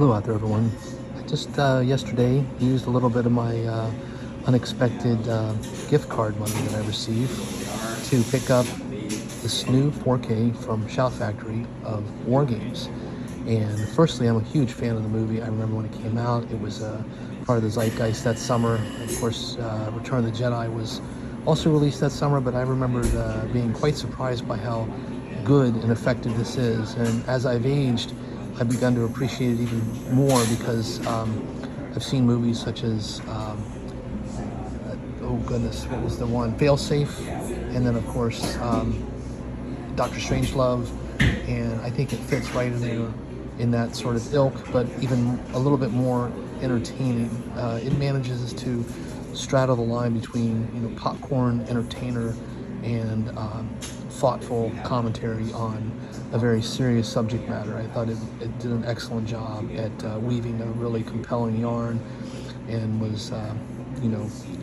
Hello out there, everyone. I just yesterday used a little bit of my unexpected gift card money that I received to pick up this new 4K from Shout Factory of WarGames. And firstly, I'm a huge fan of the movie. I remember when it came out, it was part of the zeitgeist that summer. Of course, Return of the Jedi was also released that summer, but I remember being quite surprised by how good and effective this is. And as I've aged, I've begun to appreciate it even more because I've seen movies such as, oh goodness, what was the one? Failsafe, and then of course Doctor Strangelove, and I think it fits right in there in that sort of ilk, but even a little bit more entertaining. It manages to straddle the line between popcorn entertainer and thoughtful commentary on a very serious subject matter. I thought it did an excellent job at weaving a really compelling yarn, and was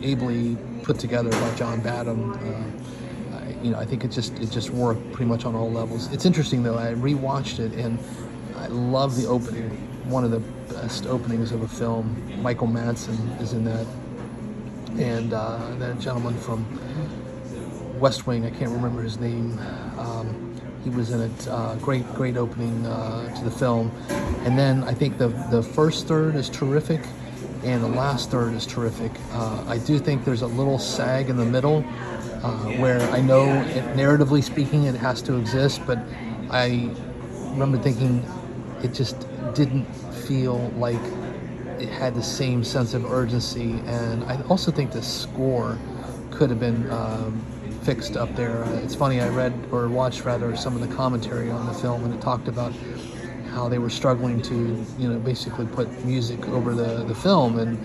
ably put together by John Badham. I think it just worked pretty much on all levels. It's interesting though, I rewatched it and I love the opening. One of the best openings of a film. Michael Madsen is in that, and that gentleman from West Wing, I can't remember his name. He was in it. Great opening to the film. And then I think the first third is terrific, and the last third is terrific. I do think there's a little sag in the middle, where I know, narratively speaking, it has to exist, but I remember thinking it just didn't feel like it had the same sense of urgency. And I also think the score could have been fixed up there. It's funny, I watched some of the commentary on the film, and it talked about how they were struggling to basically put music over the film, and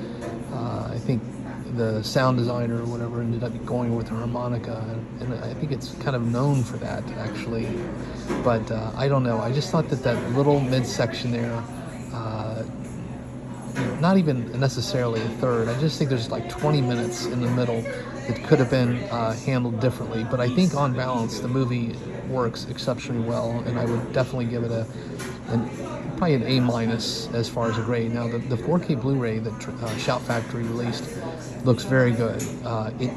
I think the sound designer or whatever ended up going with a harmonica, and I think it's kind of known for that actually, but I don't know, I just thought that little midsection there, not even necessarily a third, I just think there's like 20 minutes in the middle that could have been handled differently. But I think on balance the movie works exceptionally well, and I would definitely give it probably an A- as far as a grade. Now the 4K Blu-ray that Shout Factory released looks very good. It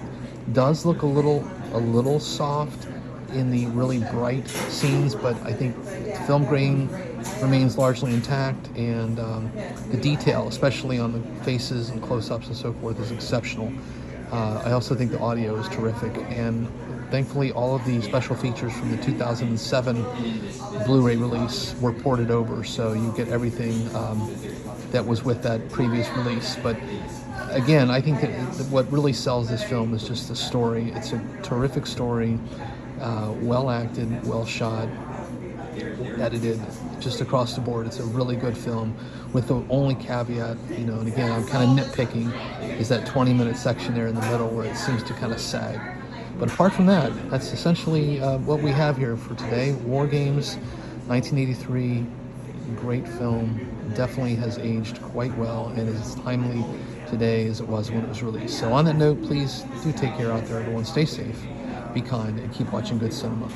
does look a little soft in the really bright scenes, but I think the film grain remains largely intact, and the detail, especially on the faces and close-ups and so forth, is exceptional. I also think the audio is terrific, and thankfully all of the special features from the 2007 Blu-ray release were ported over, so you get everything that was with that previous release. But again, I think that what really sells this film is just the story. It's a terrific story, well acted, well shot, edited, just across the board. It's a really good film, with the only caveat, and again, I'm kind of nitpicking, is that 20-minute section there in the middle where it seems to kind of sag. But apart from that, that's essentially what we have here for today. WarGames, 1983, great film. Definitely has aged quite well and is as timely today as it was when it was released. So on that note, please do take care out there, everyone. Stay safe, be kind, and keep watching good cinema.